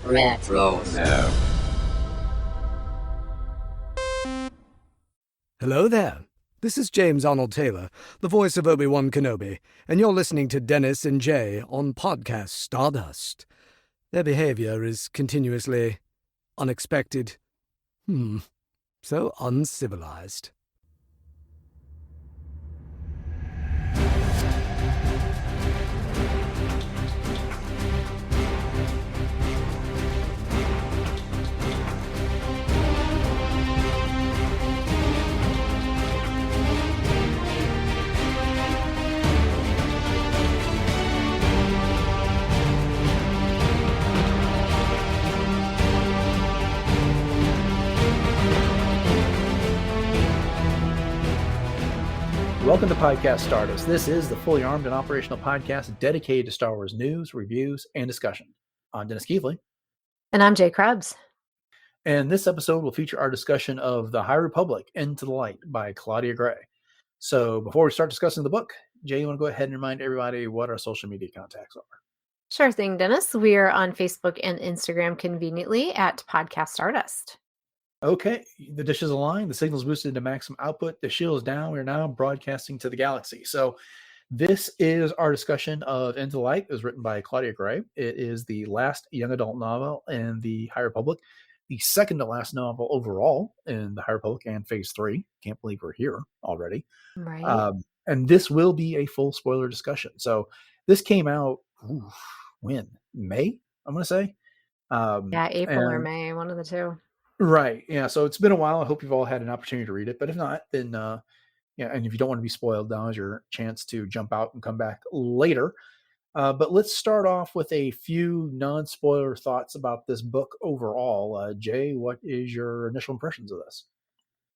Retro. Hello there. This is James Arnold Taylor, the voice of Obi-Wan Kenobi, and you're listening to Dennis and Jay on Podcast Stardust. Their behavior is continuously unexpected. So uncivilized. Welcome to Podcast Stardust. This is the fully armed and operational podcast dedicated to Star Wars news, reviews, and discussion. I'm Dennis Keithley. And I'm Jay Krebs. And this episode will feature our discussion of The High Republic, Into the Light by Claudia Gray. So before we start discussing the book, Jay, you want to go ahead and remind everybody what our social media contacts are? Sure thing, Dennis. We are on Facebook and Instagram conveniently at Podcast Stardust. Okay, the dish is aligned, the signal's boosted to maximum output, the shield is down, we're now broadcasting to the galaxy. So this is our discussion of Into the Light. It was written by Claudia Gray. It is the last young adult novel in the High Republic, the second to last novel overall in the High Republic and Phase 3. Can't believe we're here already. Right. And this will be a full spoiler discussion. So this came out, when? May, I'm going to say? Yeah, April or May, one of the two. Right. Yeah. So it's been a while. I hope you've all had an opportunity to read it. But if not, then yeah. And if you don't want to be spoiled, now is your chance to jump out and come back later. But let's start off with a few non-spoiler thoughts about this book overall. Jay, what is your initial impressions of this?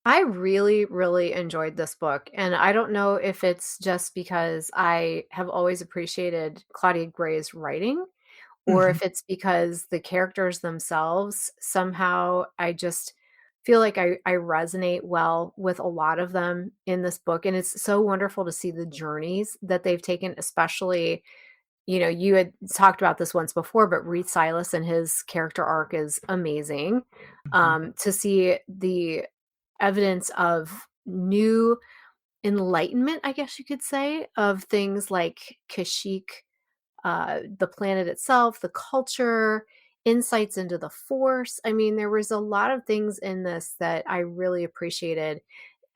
I really, really enjoyed this book. And I don't know if it's just because I have always appreciated Claudia Gray's writing, or if it's because the characters themselves, somehow I just feel like I resonate well with a lot of them in this book. And it's so wonderful to see the journeys that they've taken, especially, you had talked about this once before, but Reath Silas and his character arc is amazing. To see the evidence of new enlightenment, I guess you could say, of things like Kashyyyk, the planet itself, the culture, insights into the Force. I mean, there was a lot of things in this that I really appreciated.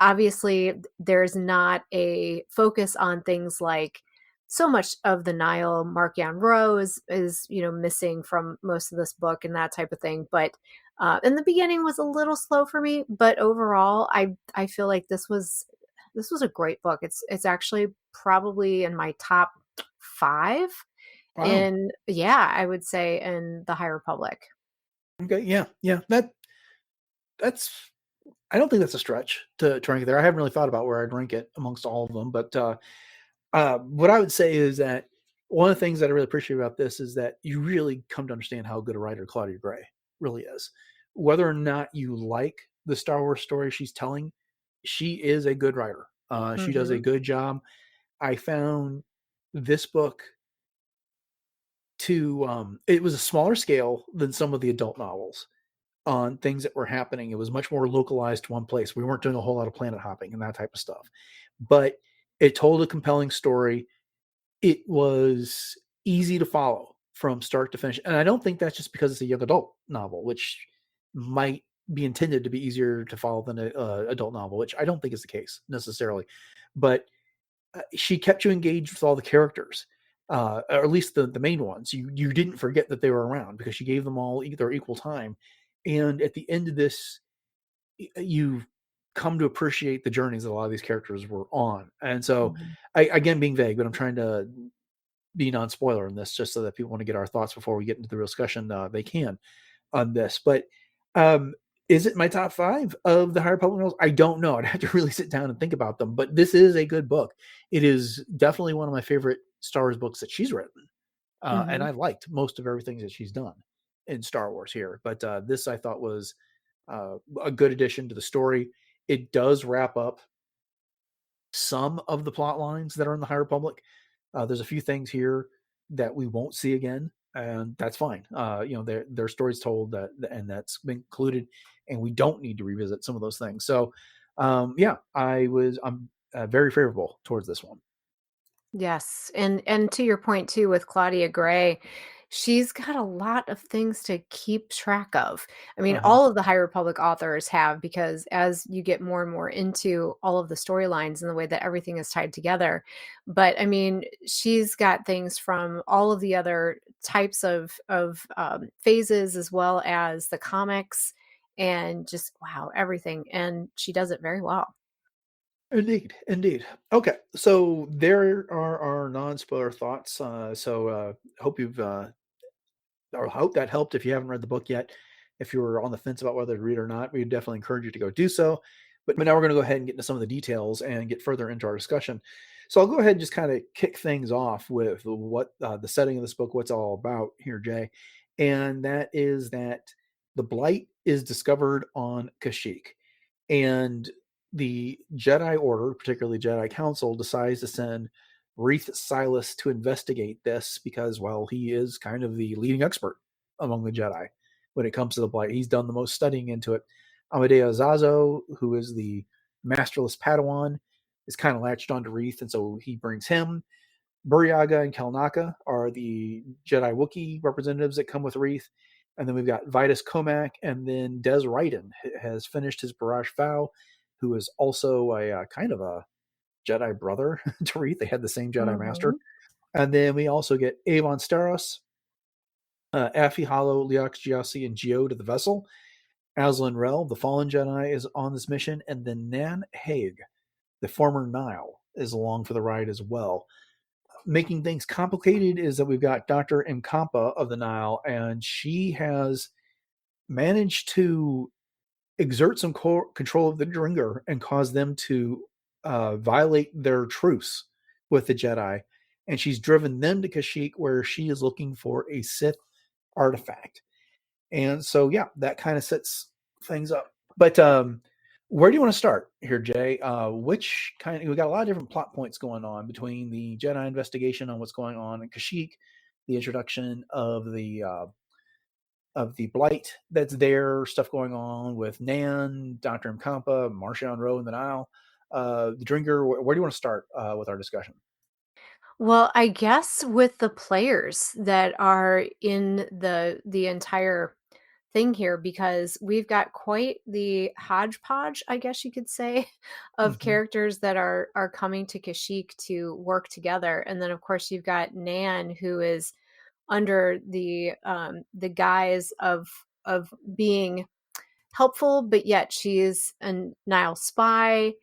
Obviously, there's not a focus on things like so much of the Nihil Markian Rose is missing from most of this book and that type of thing. But in the beginning was a little slow for me, but overall, I feel like this was a great book. It's actually probably in my top 5. Wow. And yeah, I would say in the High Republic. Okay. Yeah. That's, I don't think that's a stretch to rank it there. I haven't really thought about where I'd rank it amongst all of them, but what I would say is that one of the things that I really appreciate about this is that you really come to understand how good a writer Claudia Gray really is. Whether or not you like the Star Wars story she's telling, she is a good writer. She does a good job. I found this book it was a smaller scale than some of the adult novels on things that were happening. It was much more localized to one place. We weren't doing a whole lot of planet hopping and that type of stuff, but it told a compelling story. It was easy to follow from start to finish. And I don't think that's just because it's a young adult novel, which might be intended to be easier to follow than an adult novel, which I don't think is the case necessarily. But she kept you engaged with all the characters. Or at least the main ones. You didn't forget that they were around because she gave them all their equal time. And at the end of this, you come to appreciate the journeys that a lot of these characters were on. And so, again, being vague, but I'm trying to be non-spoiler in this just so that people want to get our thoughts before we get into the real discussion, they can on this. But is it my top 5 of the High Republic novels? I don't know. I'd have to really sit down and think about them. But this is a good book. It is definitely one of my favorite Star Wars books that she's written. And I liked most of everything that she's done in Star Wars here. But this I thought was a good addition to the story. It does wrap up some of the plot lines that are in the High Republic. There's a few things here that we won't see again and that's fine. Their stories told that, and that's been included, and we don't need to revisit some of those things. So, I'm very favorable towards this one. Yes, and to your point too with Claudia Gray, she's got a lot of things to keep track of. I mean, Uh-huh. all of the High Republic authors have, because as you get more and more into all of the storylines and the way that everything is tied together. But I mean, she's got things from all of the other types of phases, as well as the comics, and just wow, everything. And she does it very well. Indeed, indeed. Okay, so there are our non-spoiler thoughts. Hope you've or hope that helped if you haven't read the book yet. If you're on the fence about whether to read or not, we definitely encourage you to go do so. But now we're going to go ahead and get into some of the details and get further into our discussion. So I'll go ahead and just kind of kick things off with what the setting of this book, what's all about here, Jay. And that is that the blight is discovered on Kashyyyk. And the Jedi Order, particularly Jedi Council, decides to send Reath Silas to investigate this because, well, he is kind of the leading expert among the Jedi when it comes to the blight. He's done the most studying into it. Amadeo Zazo, who is the masterless Padawan, is kind of latched onto Reath, and so he brings him. Buryaga and Kelnaka are the Jedi Wookiee representatives that come with Reath. And then we've got Vitus Comac, and then Des Ryden has finished his Barrage Vow, who is also a kind of a Jedi brother to Reath. They had the same Jedi Master. Mhm. And then we also get Avon Staros, Affy Hollow, Leox Gyasi, and Geode of the Vessel. Azlin Rell, the Fallen Jedi, is on this mission. And then Nan Hauge, the former Nihil, is along for the ride as well. Making things complicated is that we've got Dr. Mkampa of the Nihil, and she has managed to exert some control of the Drengir and cause them to violate their truce with the Jedi. And she's driven them to Kashyyyk, where she is looking for a Sith artifact. And so, yeah, that kind of sets things up. But where do you want to start here, Jay? We got a lot of different plot points going on between the Jedi investigation on what's going on in Kashyyyk, the introduction of the blight that's there, stuff going on with Nan, Dr. Mkampa, Marchion Ro, and the Nile. The Drengir, where do you want to start with our discussion? Well, I guess with the players that are in the entire thing here, because we've got quite the hodgepodge, I guess you could say, of Mm-hmm. characters that are coming to Kashyyyk to work together. And then of course you've got Nan, who is under the guise of being helpful, but yet she is a Nile spy.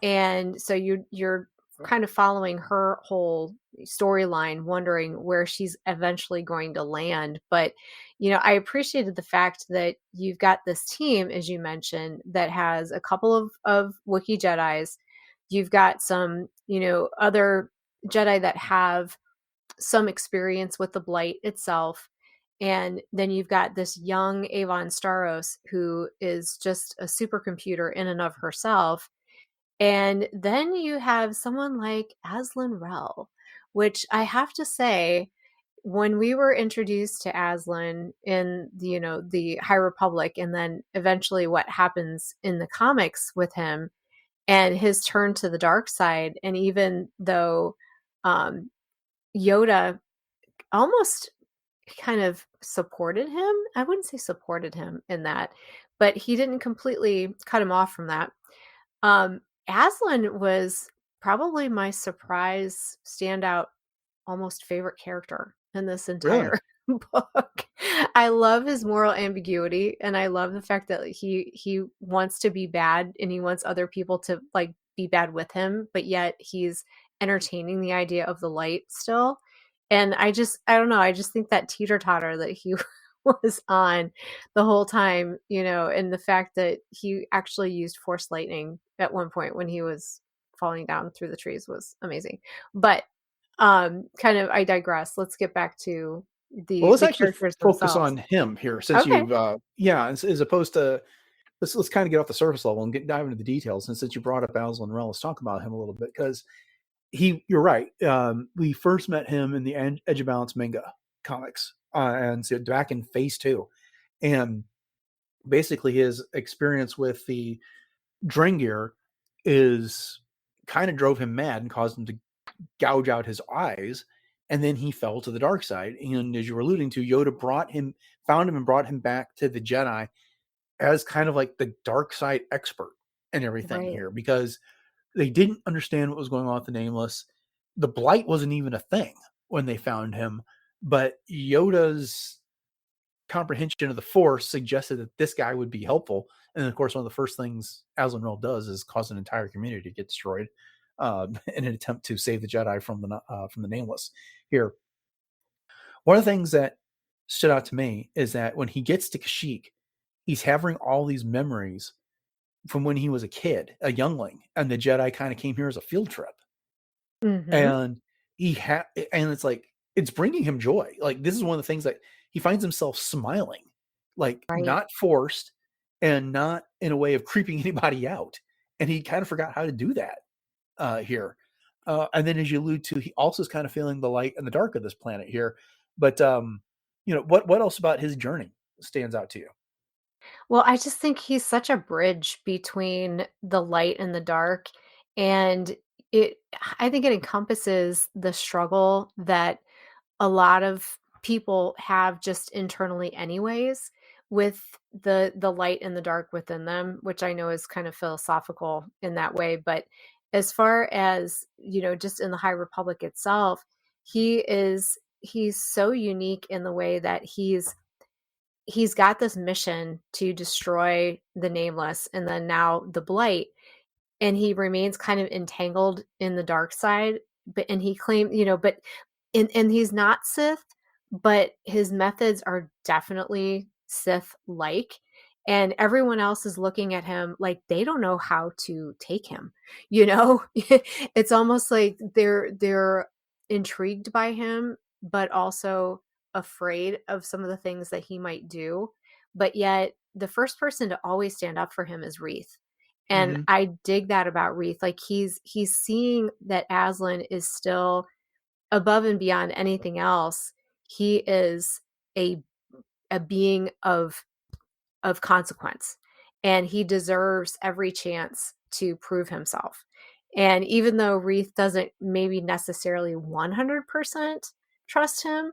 And so you're kind of following her whole storyline, wondering where she's eventually going to land. But I appreciated the fact that you've got this team, as you mentioned, that has a couple of Wookiee Jedis. You've got some other Jedi that have some experience with the blight itself. And then you've got this young Avon Staros, who is just a supercomputer in and of herself. And then you have someone like Azlin Rell, which I have to say, when we were introduced to Azlin in the High Republic, and then eventually what happens in the comics with him and his turn to the dark side, and even though Yoda almost kind of supported him. I wouldn't say supported him in that, but he didn't completely cut him off from that. Aslan was probably my surprise standout, almost favorite character in this Really? entire book. I love his moral ambiguity, and I love the fact that he wants to be bad and he wants other people to like be bad with him, but yet he's entertaining the idea of the light still. And I don't know, I just think that teeter-totter that he was on the whole time, and the fact that he actually used force lightning at one point when he was falling down through the trees was amazing. But kind of I digress. Let's get back to Well, the let's actually characters focus themselves. on him here, since Okay. you've, as opposed to let's kind of get off the surface level and dive into the details. And since you brought up Aslan Rell, let's talk about him a little bit, because you're right. We first met him in the Edge of Balance manga comics, and so back in phase 2. And basically his experience with the Drengir is kind of drove him mad and caused him to gouge out his eyes. And then he fell to the dark side. And as you were alluding to, Yoda found him and brought him back to the Jedi as kind of like the dark side expert and everything Right. here, because they didn't understand what was going on with the Nameless. The blight wasn't even a thing when they found him, but Yoda's comprehension of the Force suggested that this guy would be helpful. And of course, one of the first things Azlin Rell does is cause an entire community to get destroyed in an attempt to save the Jedi from the Nameless. Here, one of the things that stood out to me is that when he gets to Kashyyyk, he's having all these memories from when he was a kid, a youngling, and the Jedi kind of came here as a field trip. Mm-hmm. And and it's like, it's bringing him joy. Like, this is one of the things that he finds himself smiling, like Right. not forced and not in a way of creeping anybody out. And he kind of forgot how to do that here. And then, as you allude to, he also is kind of feeling the light and the dark of this planet here. But what else about his journey stands out to you? Well, I just think he's such a bridge between the light and the dark. And it I think it encompasses the struggle that a lot of people have just internally anyways, with the light and the dark within them, which I know is kind of philosophical in that way. But as far as, just in the High Republic itself, he's so unique in the way that he's got this mission to destroy the Nameless and then now the Blight, and he remains kind of entangled in the dark side. But and he claimed, but and he's not Sith, but his methods are definitely Sith like. And everyone else is looking at him like they don't know how to take him. You know, it's almost like they're intrigued by him, but also afraid of some of the things that he might do. But yet, the first person to always stand up for him is Reath. And Mm-hmm. I dig that about Reath. Like he's seeing that Azlin is still above and beyond anything else. He is a a being of consequence, and he deserves every chance to prove himself. And even though Reath doesn't maybe necessarily 100% trust him,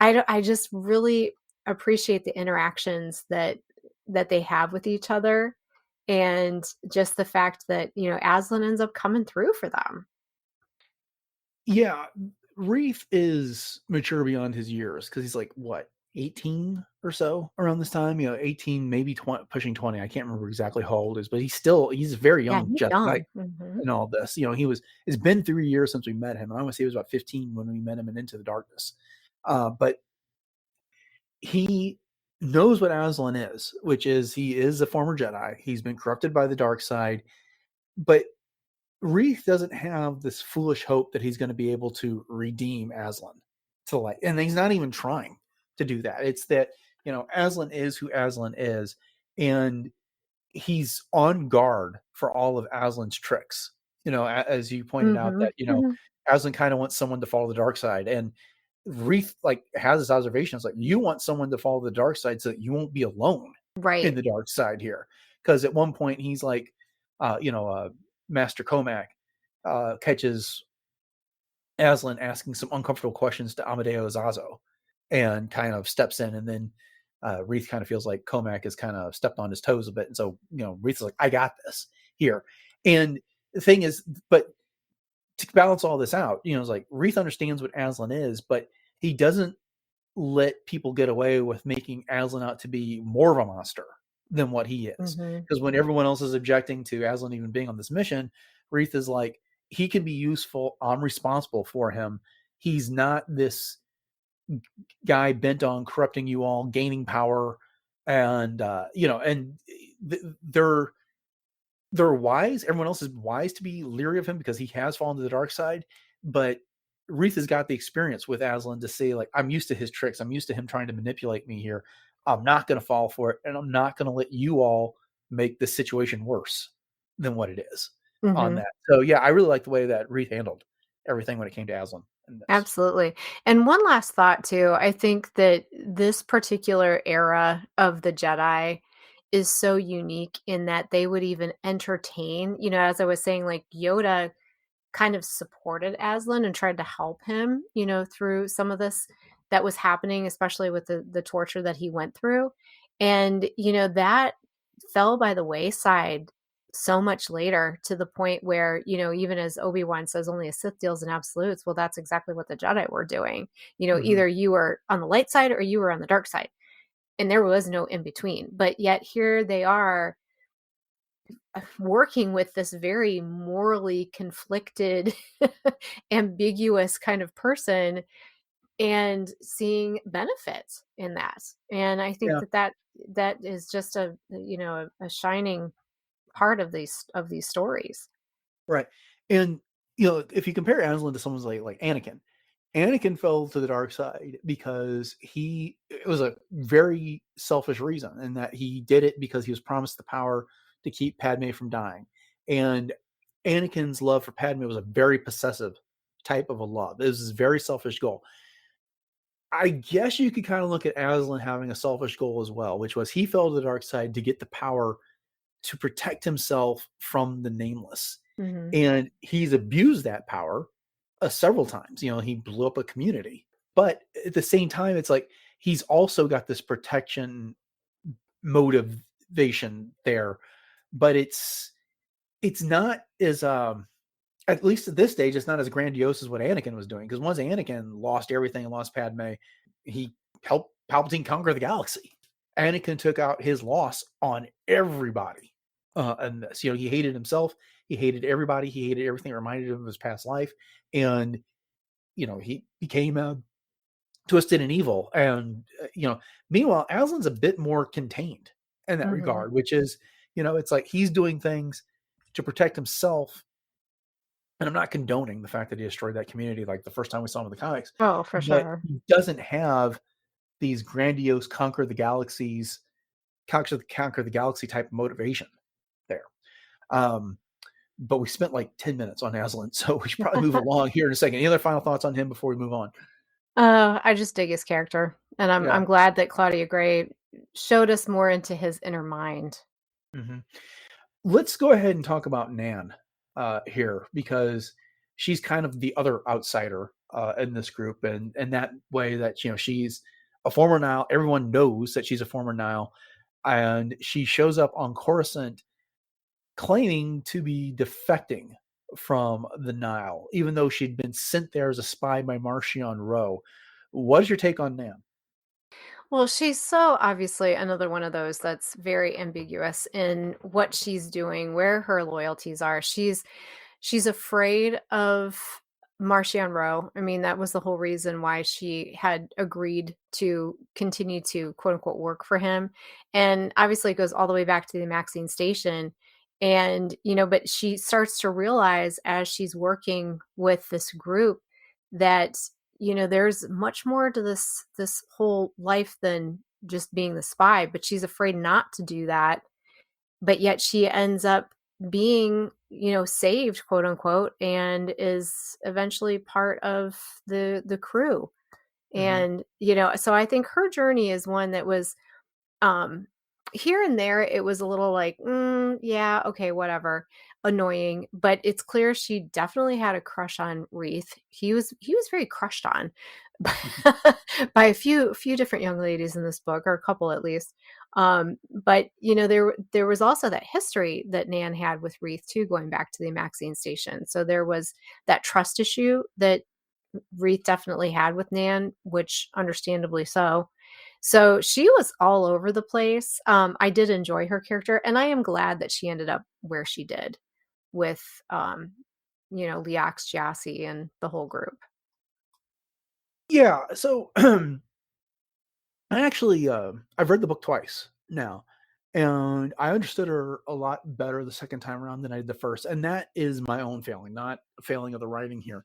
I just really appreciate the interactions that they have with each other, and just the fact that, Aslan ends up coming through for them. Yeah, Reef is mature beyond his years because he's like, what, 18 or so around this time? 18, maybe 20, pushing 20. I can't remember exactly how old he is, but he's a very Yeah, young he's Jedi Knight young. Mhm. in all this. It's been 3 years since we met him. And I want to say he was about 15 when we met him in Into the Darkness. But he knows what Aslan is, which is he is a former Jedi. He's been corrupted by the dark side, but Reith doesn't have this foolish hope that he's going to be able to redeem Aslan to light. And he's not even trying to do that. It's that, Aslan is who Aslan is. And he's on guard for all of Aslan's tricks. As you pointed out Mhm. that, Mhm. Aslan kind of wants someone to follow the dark side. And Reith has this observation. It's like, you want someone to follow the dark side so that you won't be alone in Right. the dark side here. Because at one point he's like, Master Comac catches Aslan asking some uncomfortable questions to Amadeo Zazo and kind of steps in. And then Reith kind of feels like Comac has kind of stepped on his toes a bit. And so, Reith is like, I got this here. And the thing is, but to balance all this out, it's like Reith understands what Aslan is, but he doesn't let people get away with making Aslan out to be more of a monster than what he is. Mhm. Because when everyone else is objecting to Aslan even being on this mission, Reith is like, he can be useful. I'm responsible for him. He's not this guy bent on corrupting you all, gaining power, and they're wise. Everyone else is wise to be leery of him because he has fallen to the dark side. But Reith has got the experience with Aslan to say, like, I'm used to his tricks. I'm used to him trying to manipulate me here. I'm not going to fall for it, and I'm not going to let you all make the situation worse than what it is on Mhm. that. So yeah, I really like the way that Reith handled everything when it came to Aslan. in this. Absolutely. And one last thought too. I think that this particular era of the Jedi is so unique in that they would even entertain, as I was saying, like Yoda kind of supported Aslan and tried to help him, through some of this that was happening, especially with the torture that he went through. And, that fell by the wayside so much later, to the point where, even as Obi-Wan says, only a Sith deals in absolutes. Well, that's exactly what the Jedi were doing. Mhm. Either you were on the light side or you were on the dark side. And there was no in between. But yet here they are working with this very morally conflicted, ambiguous kind of person, and seeing benefit in that. And I think Yeah, that is just a shining part of these stories. right. And if you compare Aslan to someone like Anakin, Anakin fell to the dark side because it was a very selfish reason, and that he did it because he was promised the power to keep Padme from dying. And Anakin's love for Padme was a very possessive type of a love. It was this very selfish goal. I guess you could kind of look at Aslan having a selfish goal as well, which was he fell to the dark side to get the power to protect himself from the nameless. Hmm. And he's abused that power several times. He blew up a community. But at the same time, it's like he's also got this protection motivation there. But it's not as at least at this stage, it's not as grandiose as what Anakin was doing. Because once Anakin lost everything and lost Padme, he helped Palpatine conquer the galaxy. Anakin took out his loss on everybody. And this, he hated himself, he hated everybody, he hated everything that reminded him of his past life, and he became twisted and evil. And meanwhile, Aslan's a bit more contained in that Hmm. regard, which is, it's like he's doing things to protect himself. And I'm not condoning the fact that he destroyed that community like the first time we saw him in the comics, Oh, for but sure. he doesn't have these grandiose conquer the galaxy type of motivation there. Um, but we spent like 10 minutes on Aslan, so we should probably move along here in a second. Any other final thoughts on him before we move on? I just dig his character, and Yeah. I'm glad that Claudia Gray showed us more into his inner mind. Hmm. Let's go ahead and talk about Nan here, because she's kind of the other outsider in this group, and that way that she's a former Nile. Everyone knows that she's a former Nile, and she shows up on Coruscant claiming to be defecting from the Nile, even though she'd been sent there as a spy by Marchion Ro. What is your take on Nan? Well, she's so obviously another one of those that's very ambiguous in what she's doing, where her loyalties are. She's afraid of Marchion Ro. I mean, that was the whole reason why she had agreed to continue to quote unquote work for him. And obviously it goes all the way back to the Maxine station. And, but she starts to realize as she's working with this group that, there's much more to this whole life than just being the spy, but she's afraid not to do that. But yet she ends up being, saved, quote unquote, and is eventually part of the crew. Hmm. And, so I think her journey is one that was um here and there it was a little like, yeah, okay, whatever, annoying, but it's clear she definitely had a crush on Reath. He was very crushed on by a few different young ladies in this book, or a couple at least. But there was also that history that Nan had with Reath too, going back to the Maxine station. So there was that trust issue that Reath definitely had with Nan, which understandably so. So she was all over the place. I did enjoy her character, and I am glad that she ended up where she did with, Leox Jassy and the whole group. Yeah. So I actually I've read the book twice now, and I understood her a lot better the second time around than I did the first. And that is my own failing, not a failing of the writing here.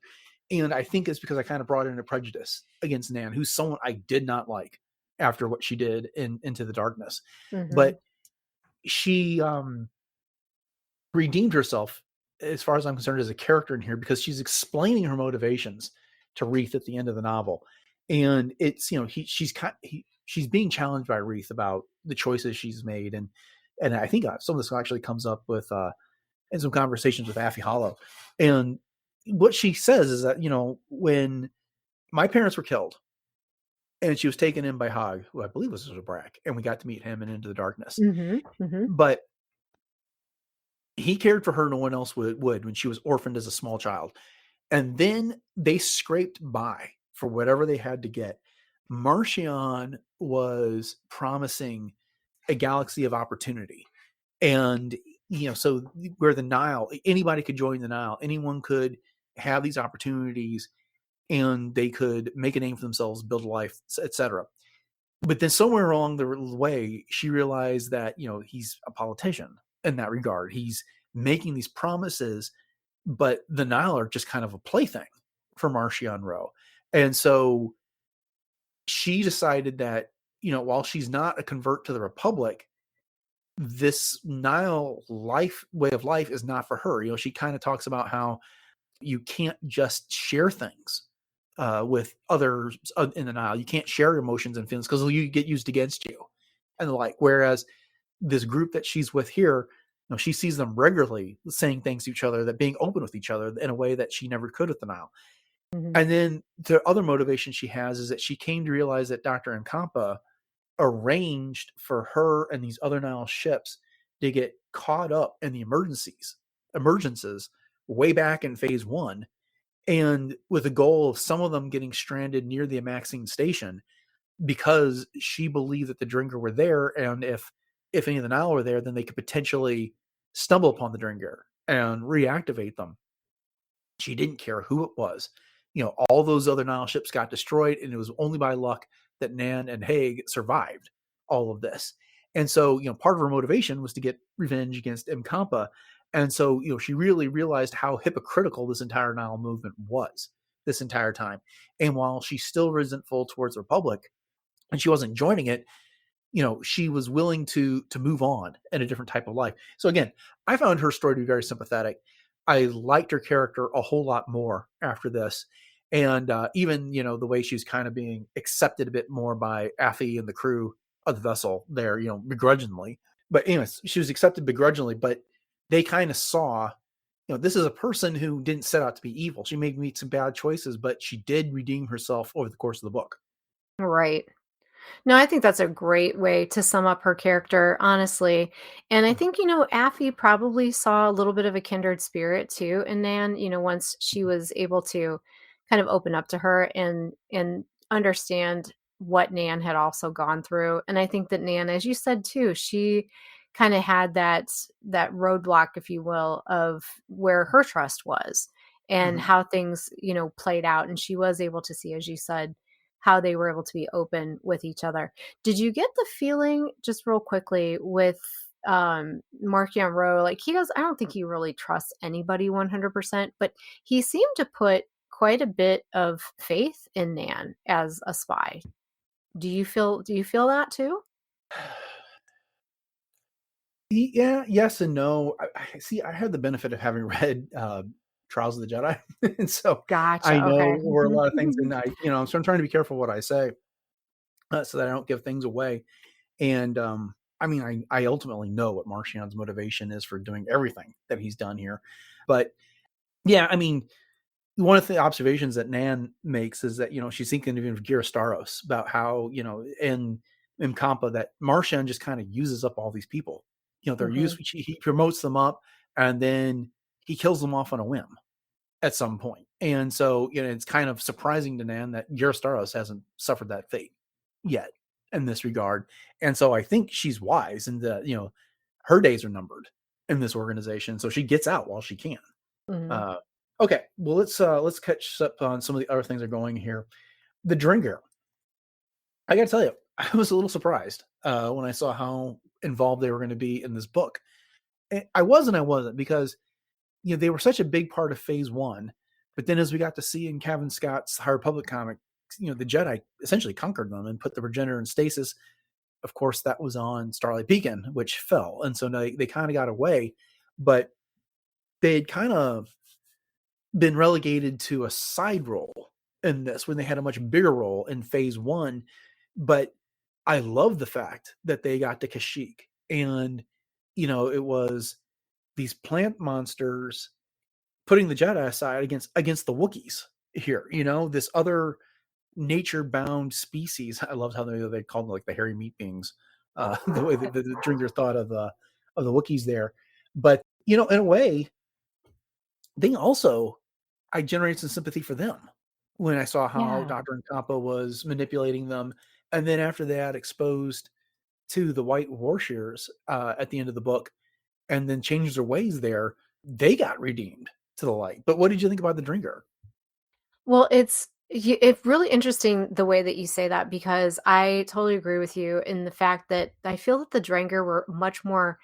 And I think it's because I kind of brought in a prejudice against Nan, who's someone I did not like after what she did in Into the Darkness. Hmm. But she redeemed herself, as far as I'm concerned, as a character in here, because she's explaining her motivations to Reath at the end of the novel. And it's, she's being challenged by Reath about the choices she's made. And I think some of this actually comes up with, in some conversations with Affie Hollow. And what she says is that, when my parents were killed and she was taken in by Hauge, who I believe was a Brak, and we got to meet him in Into the Darkness. But he cared for her. No one else would when she was orphaned as a small child. And then they scraped by for whatever they had to get. Marchion was promising a galaxy of opportunity. And, so where the Nihil, anybody could join the Nihil. Anyone could have these opportunities and they could make a name for themselves, build a life, etc. But then somewhere along the way, she realized that, he's a politician in that regard. He's making these promises, but the Nihil are just kind of a plaything for Marchion Ro. And so she decided that, while she's not a convert to the Republic, this Nihil way of life is not for her. She kind of talks about how you can't just share things with others in the Nihil. You can't share emotions and feelings because you get used against you and the like. Whereas this group that she's with here, she sees them regularly saying things to each other, that being open with each other in a way that she never could with the Nihil. And then the other motivation she has is that she came to realize that Dr. Mkampa arranged for her and these other Nihil ships to get caught up in the emergencies way back in phase 1, and with the goal of some of them getting stranded near the Amaxine station because she believed that the Drengir were there, and if any of the Nihil were there, then they could potentially stumble upon the Drengir and reactivate them. She didn't care who it was. All those other Nihil ships got destroyed, and it was only by luck that Nan and Hauge survived all of this. And so, part of her motivation was to get revenge against Mkampa. And so, she really realized how hypocritical this entire Nihil movement was this entire time. And while she's still resentful towards the Republic, and she wasn't joining it, she was willing to move on in a different type of life. So again, I found her story to be very sympathetic. I liked her character a whole lot more after this. And even, the way she's kind of being accepted a bit more by Affie and the crew of the vessel there, begrudgingly. But anyways, she was accepted begrudgingly, but they kind of saw, this is a person who didn't set out to be evil. She may make some bad choices, but she did redeem herself over the course of the book. Right. No, I think that's a great way to sum up her character, honestly. And I think, Affie probably saw a little bit of a kindred spirit too in Nan, once she was able to kind of open up to her and understand what Nan had also gone through. And I think that Nan, as you said too, she kind of had that roadblock, if you will, of where her trust was and how things, played out. And she was able to see, as you said, how they were able to be open with each other. Did you get the feeling, just real quickly, with Marchion Ro, like I don't think he really trusts anybody 100%, but he seemed to put quite a bit of faith in Nan as a spy. Do you feel that too? Yeah, yes and no. I see. I had the benefit of having read Trials of the Jedi, and so Gotcha. I know Okay. where a lot of things, and so I'm trying to be careful what I say, so that I don't give things away. And I ultimately know what Marchion's motivation is for doing everything that he's done here, but yeah, one of the observations that Nan makes is that she's thinking of Gira Staros about how in Mkampa that Marchion just kind of uses up all these people. They're used. He promotes them up, and then he kills them off on a whim at some point. And so it's kind of surprising to Nan that Gira Staros hasn't suffered that fate yet in this regard. And so I think she's wise, and her days are numbered in this organization, so she gets out while she can. Okay, well, let's catch up on some of the other things that are going here. The Drengir. I got to tell you, I was a little surprised when I saw how involved they were going to be in this book. And I wasn't, because they were such a big part of phase 1. But then as we got to see in Kevin Scott's High Republic comic, the Jedi essentially conquered them and put the Regenerator in stasis. Of course, that was on Starlight Beacon, which fell. And so they kind of got away. But they had kind of been relegated to a side role in this when they had a much bigger role in phase 1. But I love the fact that they got to Kashyyyk, and it was these plant monsters putting the Jedi aside against the Wookiees here. This other nature-bound species. I loved how they called them like the hairy meat beings, the way that the Drengir thought of the Wookiees there. But in a way, I generated some sympathy for them when I saw how Yeah. Dr. Mkampa was manipulating them, and then after that, exposed to the White Warshears at the end of the book, and then changed their ways there. They got redeemed to the light. But what did you think about the Drengir? Well, it's really interesting the way that you say that, because I totally agree with you in the fact that I feel that the Drengir were much more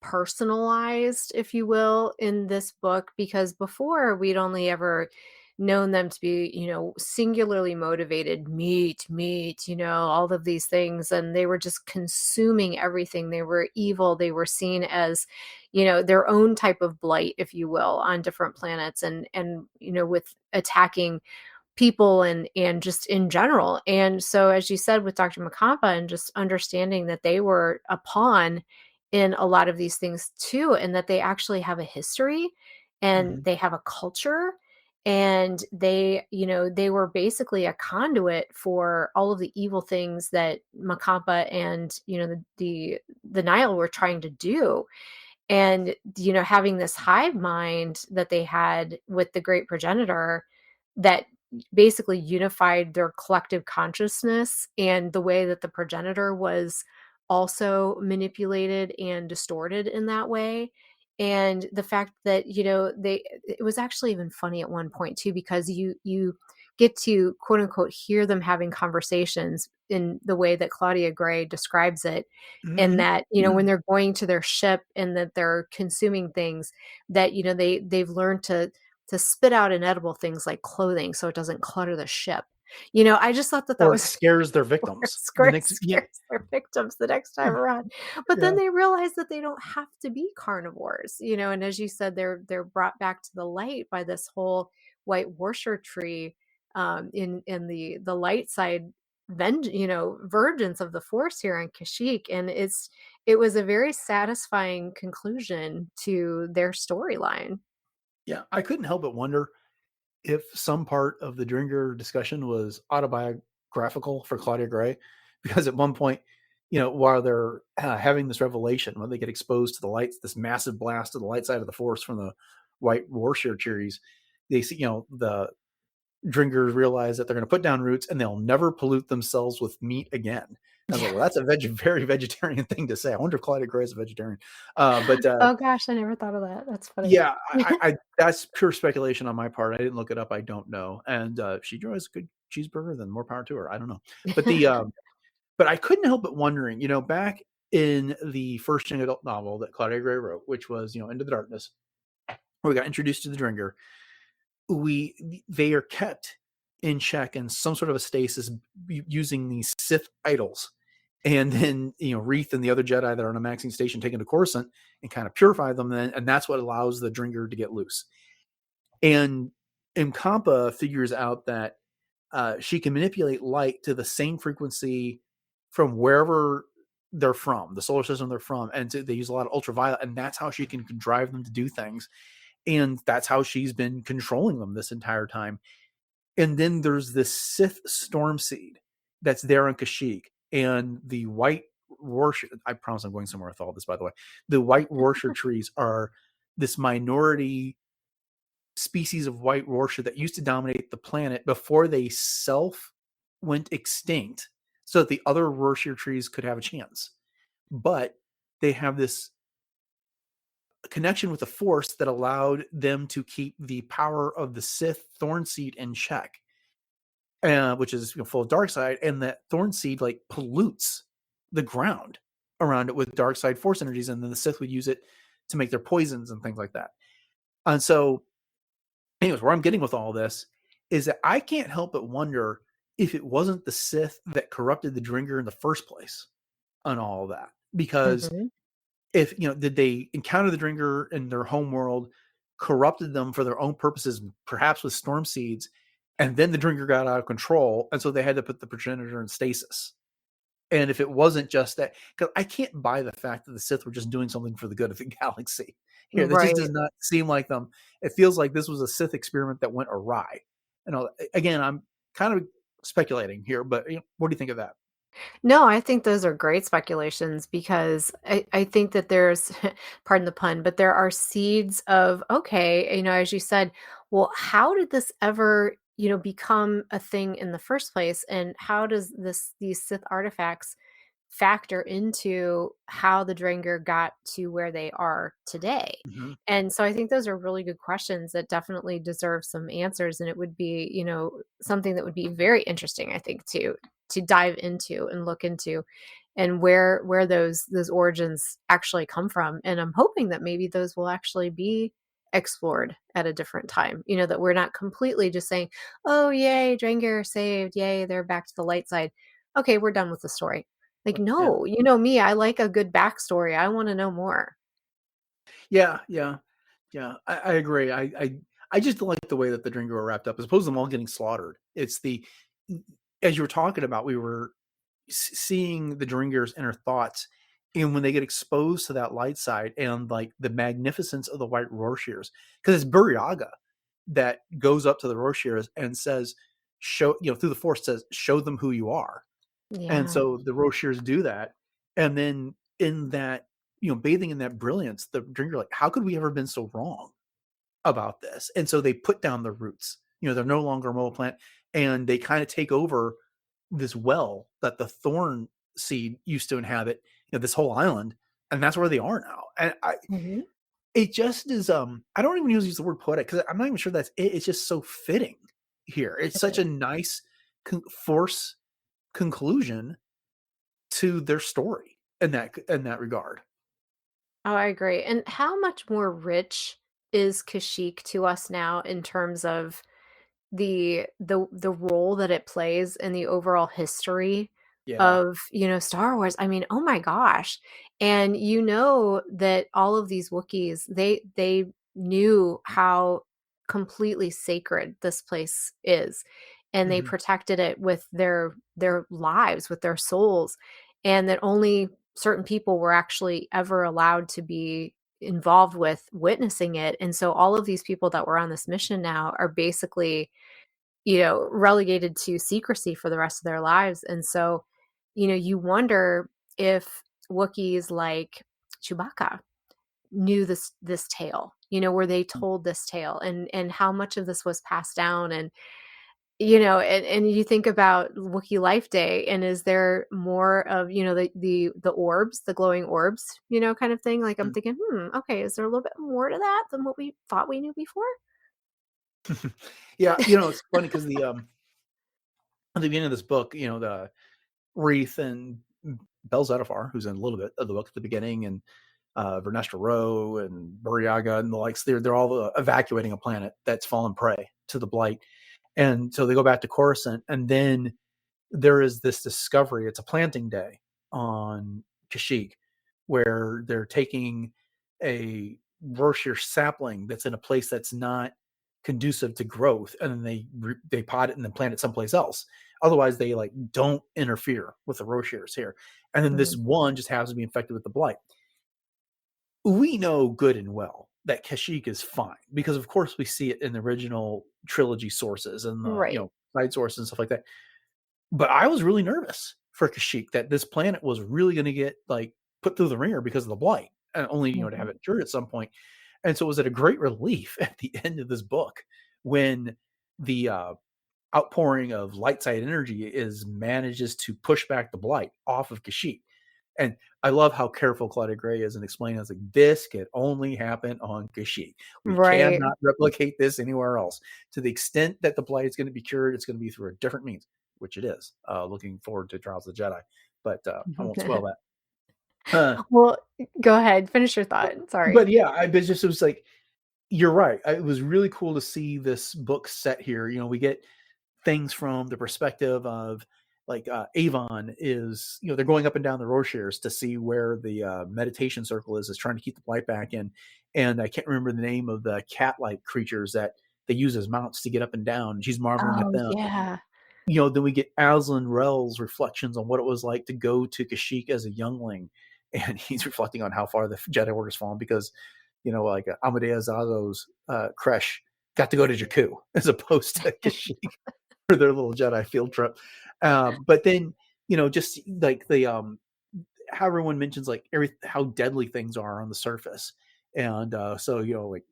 personalized, if you will, in this book, because before we'd only ever known them to be, singularly motivated, meat, all of these things, and they were just consuming everything. They were evil. They were seen as, their own type of blight, if you will, on different planets, and with attacking people and just in general. And so, as you said, with Dr. Mkampa, and just understanding that they were a pawn in a lot of these things too, and that they actually have a history and Mhm. they have a culture, and they were basically a conduit for all of the evil things that Mkampa and the Nihil were trying to do. And having this hive mind that they had with the great progenitor, that basically unified their collective consciousness, and the way that the progenitor was also manipulated and distorted in that way. And the fact that it was actually even funny at one point too, because you get to quote unquote hear them having conversations in the way that Claudia Gray describes it, and Mhm. that when they're going to their ship and that they're consuming things, that they've learned to spit out inedible things like clothing so it doesn't clutter the ship. I just thought that that Or it was scares their or victims. The scares next yeah. their victims the next time around. But then Yeah. they realize that they don't have to be carnivores, and as you said, they're brought back to the light by this whole white Warsher tree, in the light side virgins of the Force here in Kashyyyk. And it was a very satisfying conclusion to their storyline. Yeah, I couldn't help but wonder if some part of the Drengir discussion was autobiographical for Claudia Gray, because at one point, while they're having this revelation, when they get exposed to the lights, this massive blast of the light side of the Force from the White Warshare series, they see, the Dringers realize that they're going to put down roots and they'll never pollute themselves with meat again. And I was like, well, that's a very vegetarian thing to say. I wonder if Claudia Gray is a vegetarian. But Oh gosh, I never thought of that. That's funny. yeah, I that's pure speculation on my part. I didn't look it up. I don't know. And if she enjoys a good cheeseburger, then more power to her. I don't know. But but I couldn't help but wondering, back in the first young adult novel that Claudia Gray wrote, which was, Into the Darkness, where we got introduced to the Drengir, they are kept in check in some sort of a stasis using these Sith idols. And then, Reath and the other Jedi that are on a maxing station taken to Coruscant and kind of purify them then, and that's what allows the Drengir to get loose. And Mkampa figures out that she can manipulate light to the same frequency from wherever they're from, the solar system they're from, and they use a lot of ultraviolet, and that's how she can drive them to do things. And that's how she's been controlling them this entire time. And then there's this Sith storm seed that's there on Kashyyyk, and the white Warsher. I promise I'm going somewhere with all this, by the way. The white Warsher trees are this minority species of white Warsher that used to dominate the planet before they self went extinct, so that the other Warsher trees could have a chance. But they have this connection with the Force that allowed them to keep the power of the Sith thorn seed in check, which is full of dark side, and that thorn seed like pollutes the ground around it with dark side Force energies, and then the Sith would use it to make their poisons and things like that. And so, anyways, where I'm getting with all this is that I can't help but wonder if it wasn't the Sith that corrupted the Drengir in the first place on all of that, because Mhm. if did they encounter the Drengir in their home world, corrupted them for their own purposes, perhaps with storm seeds, And then the Drengir got out of control, and so they had to put the progenitor in stasis. And if it wasn't just that, because I can't buy the fact that the Sith were just doing something for the good of the galaxy. Here, that just Right. does not seem like them. It feels like this was a Sith experiment that went awry. Again, I'm kind of speculating here, but what do you think of that? No, I think those are great speculations because I think that there's, pardon the pun, but there are seeds of, okay, as you said, well, how did this ever, become a thing in the first place? And how does these Sith artifacts factor into how the Drengir got to where they are today? Mhm. And so I think those are really good questions that definitely deserve some answers. And it would be, something that would be very interesting, I think, to dive into and look into, and where those origins actually come from. And I'm hoping that maybe those will actually be explored at a different time, that we're not completely just saying, oh yay, Drengir saved, yay, they're back to the light side, okay, we're done with the story. Like, Yeah. no, you know me, I like a good backstory, I want to know more. Yeah, yeah, yeah. I agree. I just like the way that the Drengir were wrapped up, as opposed to them all getting slaughtered. It's as you were talking about, we were seeing the Drengir's inner thoughts, and when they get exposed to that light side and like the magnificence of the white Rorshirs, because it's Buryaga that goes up to the Rorshirs and says, "Show through the Force says, show them who you are." And Yeah. so the Roshers do that. And then in that, bathing in that brilliance, the Drengir are like, how could we ever been so wrong about this? And so they put down the roots. They're no longer a mobile plant, and they kind of take over this well that the thorn seed used to inhabit, this whole island, and that's where they are now. And Mhm. it just is, I don't even use the word poetic because I'm not even sure that's it. It's just so fitting here. It's It such is. a nice force conclusion to their story in that regard. Oh, I agree. And how much more rich is Kashyyyk to us now in terms of the role that it plays in the overall history Yeah. of, Star Wars? I mean, oh my gosh. And that all of these Wookiees, they knew how completely sacred this place is. And they Mhm. protected it with their lives, with their souls, and that only certain people were actually ever allowed to be involved with witnessing it. And so all of these people that were on this mission now are basically, relegated to secrecy for the rest of their lives. And so, you wonder if Wookiees like Chewbacca knew this tale, were they told this tale, and how much of this was passed down. And and you think about Wookiee Life Day, and is there more of, the orbs, the glowing orbs, kind of thing? Like, I'm Mhm. thinking, okay, is there a little bit more to that than what we thought we knew before? Yeah, it's funny because at the beginning of this book, the Reath and Bel Zettifar, who's in a little bit of the book at the beginning, and Vernestra Rowe and Buryaga and the likes, they're all evacuating a planet that's fallen prey to the blight. And so they go back to Coruscant, and then there is this discovery. It's a planting day on Kashyyyk, where they're taking a Rorschach sapling that's in a place that's not conducive to growth, and then they pot it and then plant it someplace else. Otherwise, they like don't interfere with the Rorschachs here. And then this Mhm. one just happens to be infected with the blight. We know good and well that Kashyyyk is fine because, of course, we see it in the original trilogy sources and the Right. side sources and stuff like that. But I was really nervous for Kashyyyk that this planet was really going to get like put through the ringer because of the blight, and only to have Mhm. it cured at some point. And so it was at a great relief at the end of this book when the outpouring of light side energy manages to push back the blight off of Kashyyyk. And I love how careful Claudia Gray is in explaining it's like this can only happen on Kashyyyk. We Right. cannot replicate this anywhere else. To the extent that the blight is going to be cured, it's going to be through a different means, which it is. Looking forward to Trials of the Jedi, but I won't spoil that. Well, go ahead, finish your thought, sorry. But yeah, it was like you're right. It was really cool to see this book set here. We get things from the perspective of like Avon is, they're going up and down the Rorshirs to see where the meditation circle is trying to keep the blight back in. And I can't remember the name of the cat-like creatures that they use as mounts to get up and down. And she's marveling at Oh, them. yeah. Then we get Azlin Rell's reflections on what it was like to go to Kashyyyk as a youngling, and he's reflecting on how far the Jedi Order's fallen because, like Amadeus Azo's Kresh got to go to Jakku as opposed to Kashyyyk for their little Jedi field trip. But then, just like the how everyone mentions like how deadly things are on the surface, and so like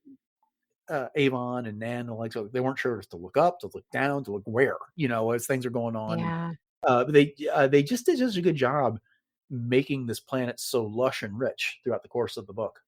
Avon and Nan, like, so they weren't sure if to look up, to look down, to look where, as things are going on. Yeah. And they just did such a good job making this planet so lush and rich throughout the course of the book.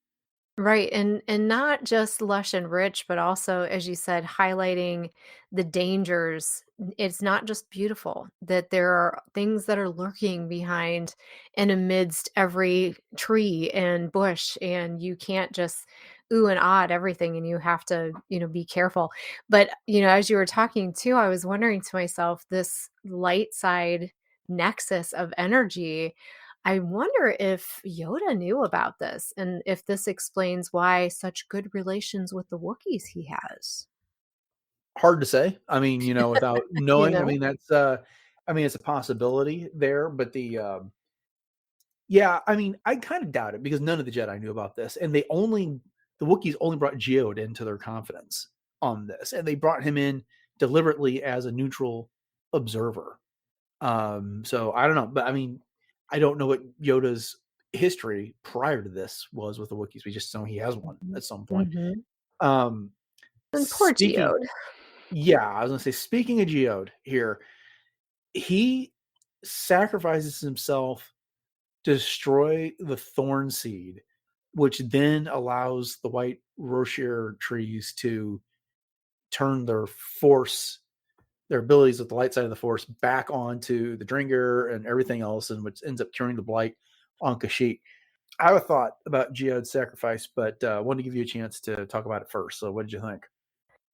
Right, and not just lush and rich, but also, as you said, highlighting the dangers. It's not just beautiful, that there are things that are lurking behind and amidst every tree and bush, and you can't just ooh and ah at everything, and you have to, be careful. But, as you were talking too, I was wondering to myself, this light side nexus of energy, I wonder if Yoda knew about this and if this explains why such good relations with the Wookiees he has. Hard to say. I mean, without You knowing, I know? mean, it's a possibility there, but yeah, I mean, I kind of doubt it because none of the Jedi knew about this, and the Wookiees only brought Geode into their confidence on this, and they brought him in deliberately as a neutral observer. So I don't know, but I mean, I don't know what Yoda's history prior to this was with the Wookiees. We just know he has one Mhm. at some point. Mhm. Um, And poor speaking, Geode. yeah, I was gonna say, speaking of Geode here, he sacrifices himself to destroy the thorn seed, which then allows the white Roshir trees to turn their abilities with the light side of the force back onto the Drengir and everything else, and which ends up curing the blight on Kashyyyk. I have a thought about Geode's sacrifice, but wanted to give you a chance to talk about it first. So, what did you think?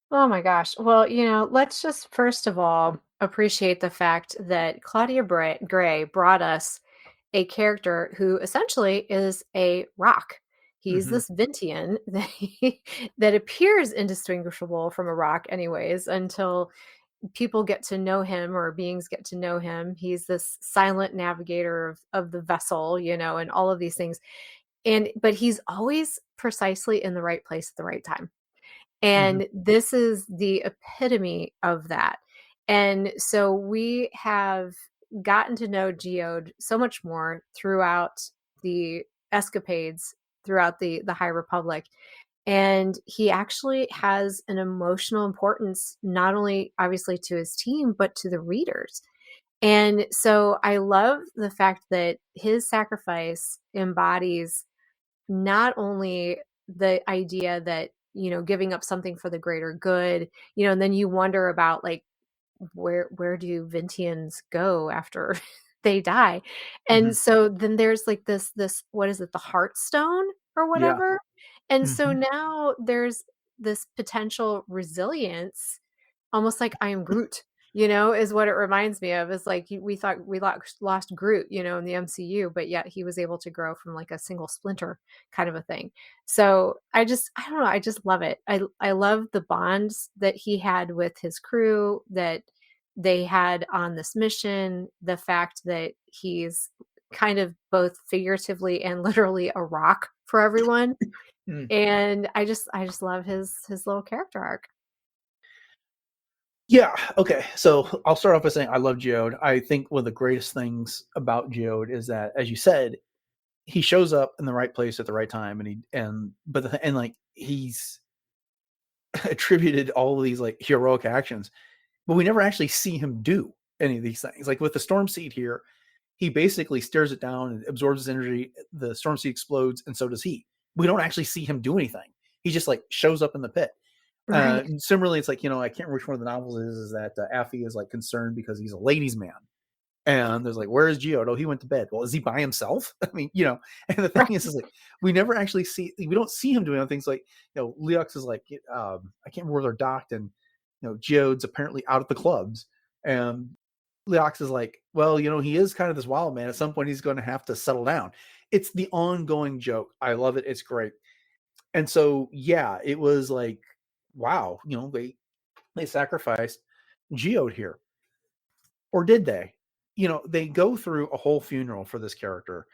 Oh my gosh. Well, let's just first of all appreciate the fact that Claudia Gray brought us a character who essentially is a rock. He's Mm-hmm. this Vintian that appears indistinguishable from a rock, anyways, until people get to know him or beings get to know him. He's this silent navigator of the vessel, and all of these things. But he's always precisely in the right place at the right time. Mm-hmm. And this is the epitome of that. And so we have gotten to know Geode so much more throughout the escapades throughout the High Republic. And he actually has an emotional importance, not only obviously to his team, but to the readers. And so I love the fact that his sacrifice embodies not only the idea that, giving up something for the greater good, and then you wonder about like where do Vintians go after they die? Mm-hmm. And so then there's like this what is it, the Heartstone or Yeah. whatever? And so Mm-hmm. now there's this potential resilience, almost like I am Groot, is what it reminds me of. Is like we thought we lost Groot, in the MCU, but yet he was able to grow from like a single splinter kind of a thing. So I don't know, I just love it. I love the bonds that he had with his crew, that they had on this mission, the fact that he's kind of both figuratively and literally a rock for everyone. Mm. And I just love his little character arc. Yeah. Okay. So I'll start off by saying I love Geode. I think one of the greatest things about Geode is that, as you said, he shows up in the right place at the right time, and like he's attributed all of these like heroic actions, but we never actually see him do any of these things. Like with the storm seed here, he basically stares it down and absorbs his energy. The storm seed explodes, and so does he. We don't actually see him do anything. He just like shows up in the pit. Right. Similarly, it's like, I can't remember which one of the novels is that Affy is like concerned because he's a ladies' man. And there's like, where is Geode? Oh, he went to bed. Well, is he by himself? I mean, and the thing is like, we never actually we don't see him doing things like, Leox is like, I can't remember where they're docked, and, Geode's apparently out at the clubs. And Leox is like, well, he is kind of this wild man. At some point, he's going to have to settle down. It's the ongoing joke. I love it. It's great. And so, yeah, it was like, wow, they sacrificed Geode here. Or did they? They go through a whole funeral for this character,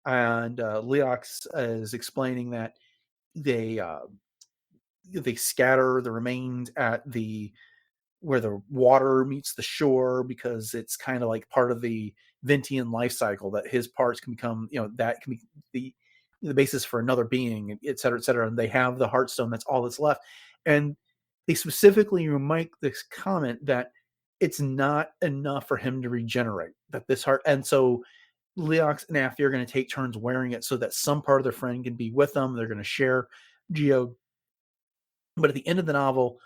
and Leox is explaining that they scatter the remains at the where the water meets the shore, because it's kind of like part of the Ventian life cycle, that his parts can become, that can be the basis for another being, et cetera, et cetera. And they have the Heartstone. That's all that's left. And they specifically make this comment that it's not enough for him to regenerate, that this heart. And so Leox and Affy are going to take turns wearing it so that some part of their friend can be with them. They're going to share Geode. But at the end of the novel,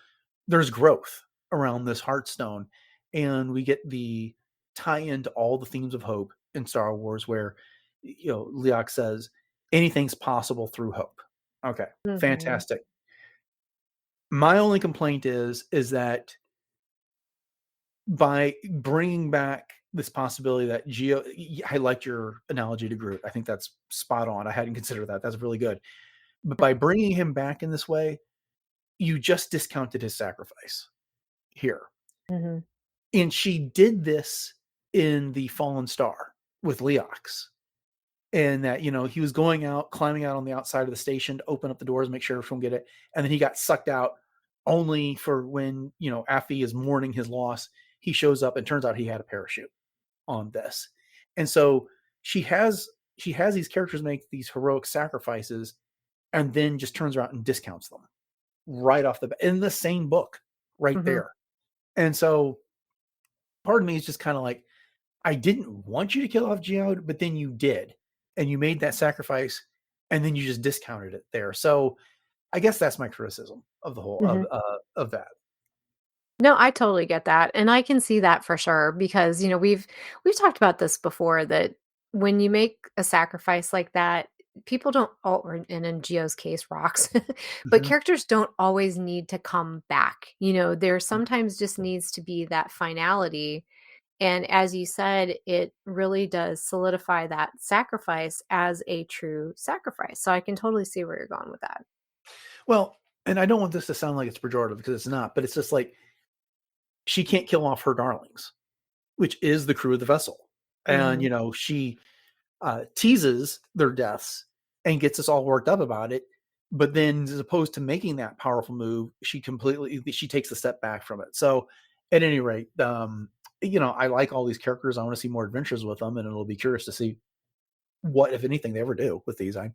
there's growth around this Heartstone, and we get the tie-in to all the themes of hope in Star Wars, where Leox says anything's possible through hope. Okay, fantastic. My only complaint is that by bringing back this possibility that I liked your analogy to Groot. I think that's spot on. I hadn't considered that. That's really good. But by bringing him back in this way, you just discounted his sacrifice here. And she did this in the Fallen Star with Leox. And that, he was going out, climbing out on the outside of the station to open up the doors, make sure everyone get it. And then he got sucked out, only for when, Affy is mourning his loss, he shows up and turns out he had a parachute on this. And so she has these characters make these heroic sacrifices and then just turns around and discounts them right off the bat in the same book right there. And so part of me is just kind of like, I didn't want you to kill off Geode, but then you did. And you made that sacrifice, and then you just discounted it there. So I guess that's my criticism of the whole of that. No, I totally get that. And I can see that for sure, because, we've talked about this before, that when you make a sacrifice like that, people don't, or in Geo's case, rocks, but characters don't always need to come back. There sometimes just needs to be that finality. And as you said, it really does solidify that sacrifice as a true sacrifice. So I can totally see where you're going with that. Well, and I don't want this to sound like it's pejorative, because it's not, but it's just like, she can't kill off her darlings, which is the crew of the vessel. And, she teases their deaths and gets us all worked up about it. But then, as opposed to making that powerful move, she takes a step back from it. So at any rate, I like all these characters. I want to see more adventures with them, and it'll be curious to see what, if anything, they ever do with these. I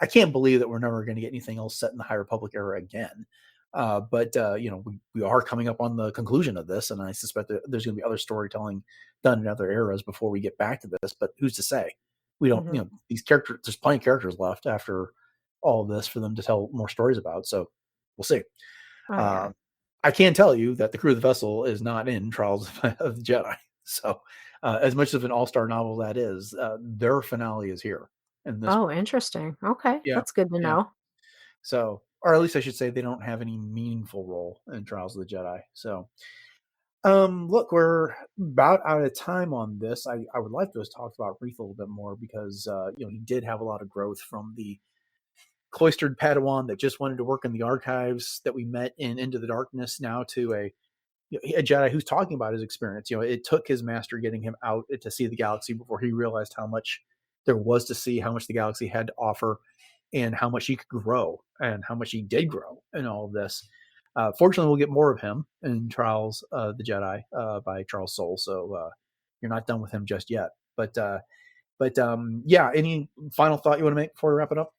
can't believe that we're never going to get anything else set in the High Republic era again. But we are coming up on the conclusion of this, and I suspect that there's going to be other storytelling done in other eras before we get back to this. But who's to say? We don't, these characters, there's plenty of characters left after all of this for them to tell more stories about. So we'll see. I can tell you that the crew of the vessel is not in Trials of the Jedi. So as much of an all-star novel that is, their finale is here. Interesting. Okay. Yeah, that's good to know. So, or at least I should say, they don't have any meaningful role in Trials of the Jedi. So, look, we're about out of time on this. I would like to have talked about Reath a little bit more, because he did have a lot of growth from the cloistered Padawan that just wanted to work in the archives that we met in Into the Darkness, now to a Jedi who's talking about his experience. It took his master getting him out to see the galaxy before he realized how much there was to see, how much the galaxy had to offer, and how much he could grow, and how much he did grow in all of this. Fortunately, we'll get more of him in Trials of the Jedi by Charles Soule. So you're not done with him just yet. But any final thought you want to make before we wrap it up?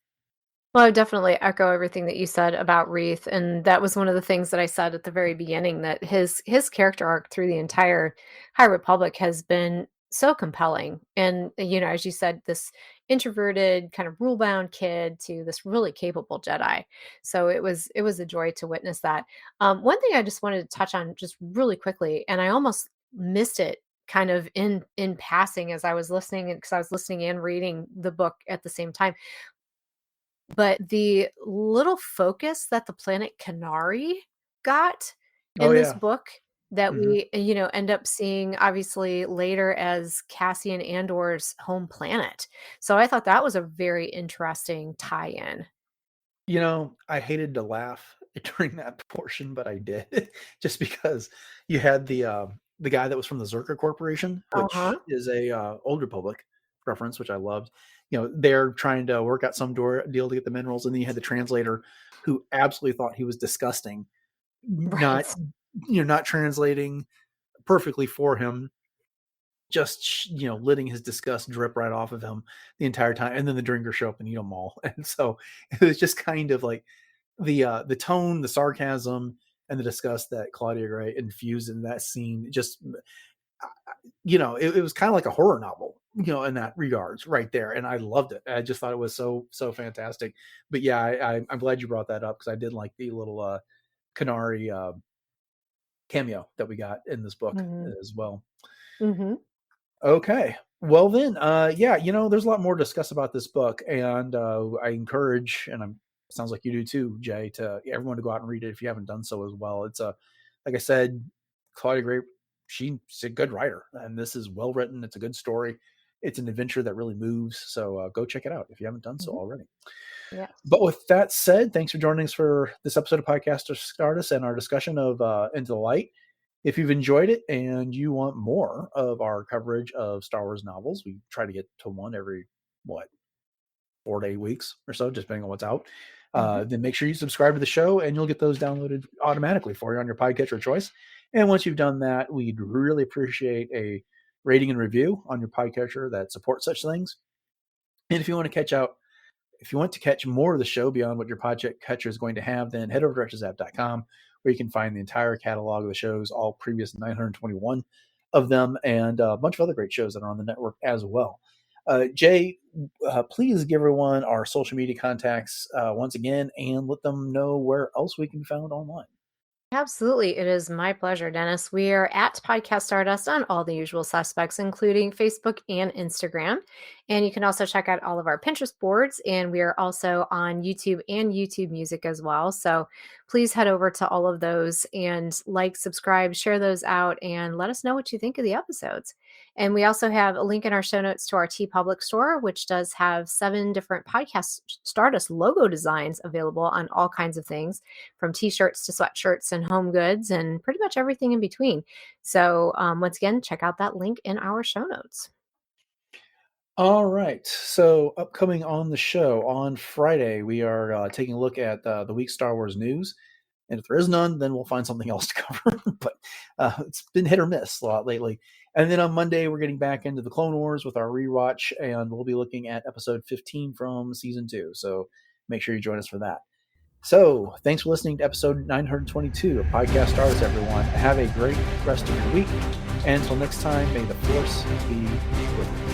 Well, I definitely echo everything that you said about Reath, and that was one of the things that I said at the very beginning, that his character arc through the entire High Republic has been so compelling. And as you said, this introverted, kind of rule-bound kid to this really capable Jedi. So it was a joy to witness that. One thing I just wanted to touch on just really quickly, and I almost missed it kind of in passing as I was listening, because I was listening and reading the book at the same time. But the little focus that the planet Kenari got in this book, that we, end up seeing obviously later as Cassian Andor's home planet. So I thought that was a very interesting tie-in. I hated to laugh during that portion, but I did just because you had the guy that was from the Zerka Corporation, which is a Old Republic reference, which I loved. They're trying to work out some deal to get the minerals, and then you had the translator who absolutely thought he was disgusting, Right. not translating perfectly for him, just letting his disgust drip right off of him the entire time, and then the Drengir show up and eat them all. And so it was just kind of like the tone, the sarcasm, and the disgust that Claudia Gray infused in that scene. Just it was kind of like a horror novel, in that regards, right there. And I loved it. I just thought it was so fantastic. But yeah, I'm glad you brought that up, because I did like the little Canary cameo that we got in this book as well. Mm-hmm. Okay. Well then, there's a lot more to discuss about this book, and I encourage, and sounds like you do too, Jay, to everyone to go out and read it if you haven't done so as well. It's like I said, Claudia Gray, she's a good writer, and this is well written. It's a good story. It's an adventure that really moves. So go check it out if you haven't done so already. Yes. But with that said, thanks for joining us for this episode of Podcast Stardust and our discussion of Into the Light. If you've enjoyed it and you want more of our coverage of Star Wars novels, we try to get to one every, 4 to 8 weeks or so, just depending on what's out. Then make sure you subscribe to the show, and you'll get those downloaded automatically for you on your podcatcher of choice. And once you've done that, we'd really appreciate a rating and review on your podcatcher that supports such things. And if you want to catch more of the show beyond what your podcatcher is going to have, then head over to directorsapp.com, where you can find the entire catalog of the shows, all previous 921 of them, and a bunch of other great shows that are on the network as well. Jay, please give everyone our social media contacts once again, and let them know where else we can be found online. Absolutely. It is my pleasure, Dennis. We are at Podcast Stardust on all the usual suspects, including Facebook and Instagram. And you can also check out all of our Pinterest boards. And we are also on YouTube and YouTube Music as well. So please head over to all of those and subscribe, share those out, and let us know what you think of the episodes. And we also have a link in our show notes to our TeePublic store, which does have 7 different Podcast Stardust logo designs available on all kinds of things, from t-shirts to sweatshirts and home goods and pretty much everything in between. So once again, check out that link in our show notes. All right. So upcoming on the show on Friday, we are taking a look at the week's Star Wars news. And if there is none, then we'll find something else to cover. But it's been hit or miss a lot lately. And then on Monday, we're getting back into the Clone Wars with our rewatch, and we'll be looking at episode 15 from season 2. So make sure you join us for that. So thanks for listening to episode 922 of Podcast Stardust, everyone. Have a great rest of your week. And until next time, may the Force be with you.